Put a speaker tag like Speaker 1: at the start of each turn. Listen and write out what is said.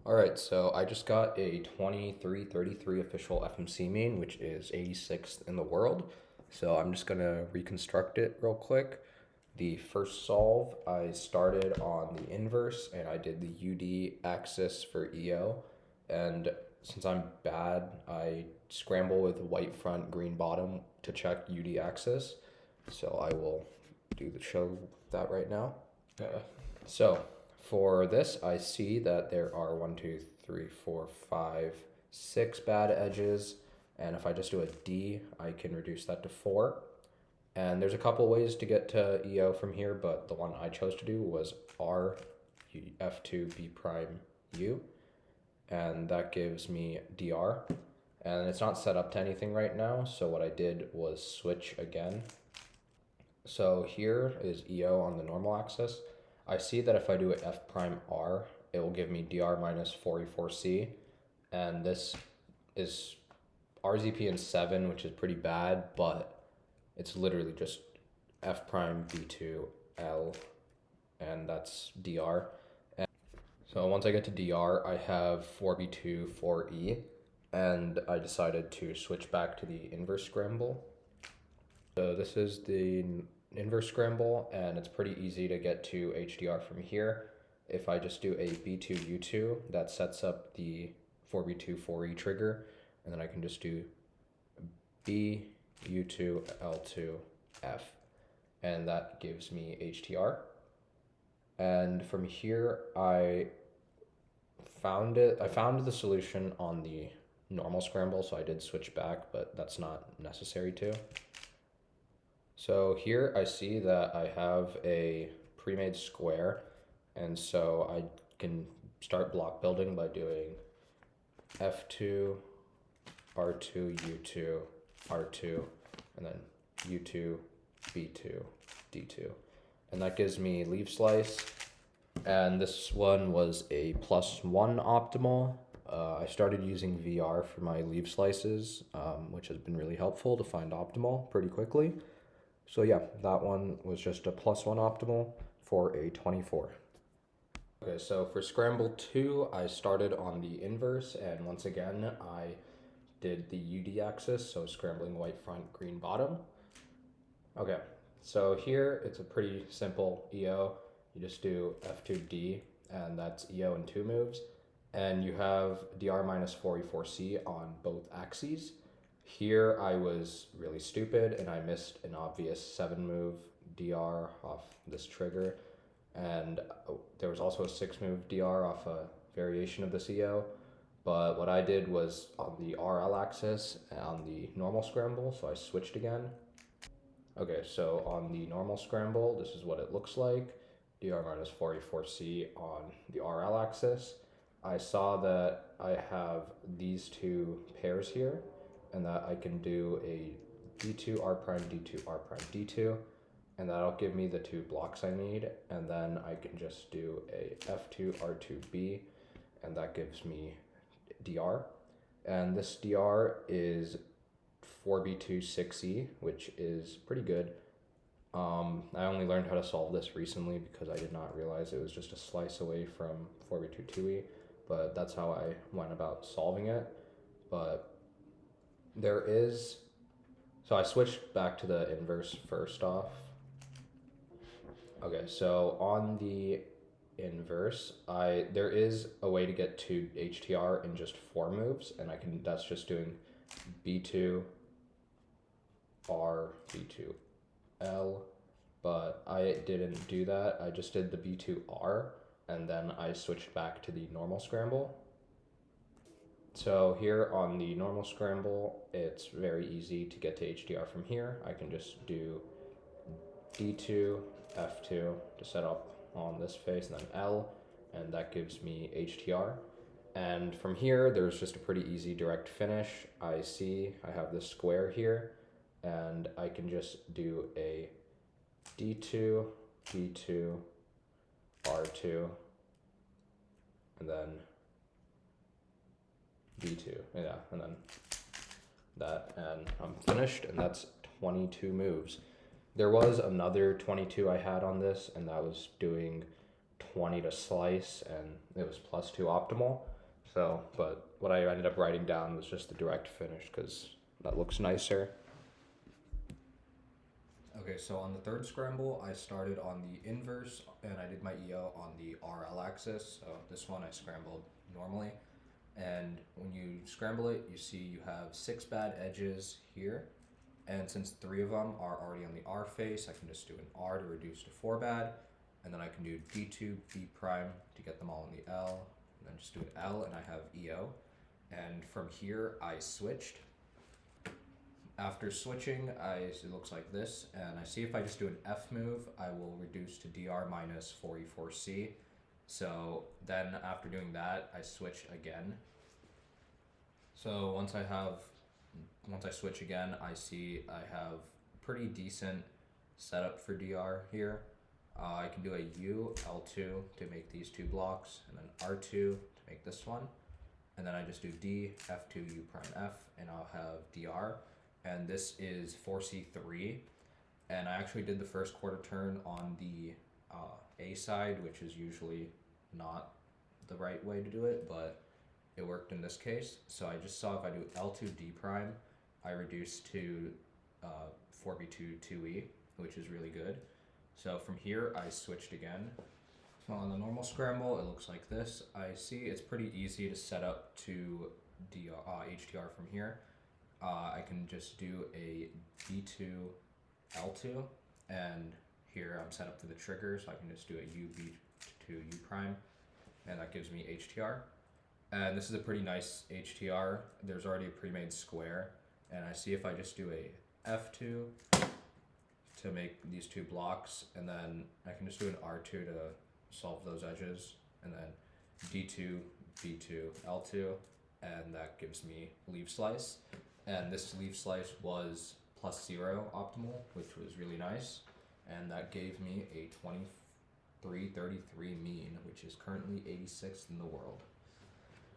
Speaker 1: Alright, so I just got a 2333 official FMC main, which is 86th in the world. So I'm just going to reconstruct it real quick. The first solve, I started on the inverse and I did the UD axis for EO. And since I'm bad, I scramble with white front, green bottom to check UD axis. So I will show that right now. So for this, I see that there are 1, 2, 3, 4, 5, 6 bad edges. And if I just do a D, I can reduce that to 4. And there's a couple ways to get to EO from here, but the one I chose to do was R, F2, B prime, U. And that gives me DR. And it's not set up to anything right now, so what I did was switch again. So here is EO on the normal axis. I see that if I do F prime R, it will give me DR minus 4E4C. And this is RZP in 7, which is pretty bad, but it's literally just F prime B2 L, and that's DR. And so once I get to DR, I have 4B2, 4E, and I decided to switch back to the inverse scramble. So this is the inverse scramble, and it's pretty easy to get to HDR from here. If I just do a B2U2, that sets up the 4B2 4E trigger, and then I can just do B U2 L2 F, and that gives me HTR. And from here I found the solution on the normal scramble, so I did switch back, but that's not necessary to. So here I see that I have a pre-made square, and so I can start block building by doing F2, R2, U2, R2, and then U2, B2, D2. And that gives me leaf slice. And this one was a +1 optimal. I started using VR for my leaf slices, which has been really helpful to find optimal pretty quickly. So yeah, that one was just a +1 optimal for a 24. Okay, so for scramble 2, I started on the inverse, and once again, I did the UD axis, so scrambling white front, green bottom. Okay, so here it's a pretty simple EO. You just do F2D, and that's EO in 2 moves. And you have DR minus 4E4C on both axes. Here I was really stupid, and I missed an obvious 7-move DR off this trigger. And there was also a 6-move DR off a variation of this EO. But what I did was on the RL axis on the normal scramble, so I switched again. Okay, so on the normal scramble, this is what it looks like. DR minus 4E4C on the RL axis. I saw that I have these 2 pairs here, and that I can do a D2 R prime, D2 R prime, D2, and that'll give me the 2 blocks I need, and then I can just do a F2 R2B, and that gives me DR. And this DR is 4B2 6E, which is pretty good. I only learned how to solve this recently because I did not realize it was just a slice away from 4B2 2E, but that's how I went about solving it. But so I switched back to the inverse first off. Okay, so on the inverse, there is a way to get to HTR in just 4 moves, and that's just doing B2 R, B2 L, but I didn't do that. I just did the B2 R, and then I switched back to the normal scramble. So here on the normal scramble, it's very easy to get to HDR from here. I can just do D2, F2 to set up on this face, and then L, and that gives me HTR. And from here, there's just a pretty easy direct finish. I have this square here, and I can just do a D2, D2, R2, and then B2, yeah, and then that, and I'm finished, and that's 22 moves. There was another 22 I had on this, and that was doing 20 to slice, and it was +2 optimal. So, but what I ended up writing down was just the direct finish because that looks nicer. Okay, so on the third scramble, I started on the inverse and I did my EO on the RL axis. So this one I scrambled normally. And when you scramble it, you see you have 6 bad edges here. And since 3 of them are already on the R face, I can just do an R to reduce to 4 bad. And then I can do D2, B prime to get them all in the L. And then just do an L and I have EO. And from here, I switched. After switching, it looks like this, and I see if I just do an F move, I will reduce to DR minus 4E4C. So then after doing that, I switch again. So once I switch again, I see I have pretty decent setup for DR here. I can do a U, L2 to make these 2 blocks, and then R2 to make this one. And then I just do D, F2, U prime F, and I'll have DR. And this is 4C3, and I actually did the first quarter turn on the A side, which is usually not the right way to do it, but it worked in this case. So I just saw if I do L2 D prime, I reduce to 4B2 2E, which is really good. So from here, I switched again. So on the normal scramble, it looks like this. I see it's pretty easy to set up to HDR from here. I can just do a D2, L2, and here I'm set up for the trigger, so I can just do a U, B2, U prime, and that gives me HTR. And this is a pretty nice HTR. There's already a pre-made square, and I see if I just do a F2 to make these 2 blocks, and then I can just do an R2 to solve those edges, and then D2, B2, L2, and that gives me leaf slice. And this leaf slice was +0 optimal, which was really nice. And that gave me a 2333 mean, which is currently 86th in the world.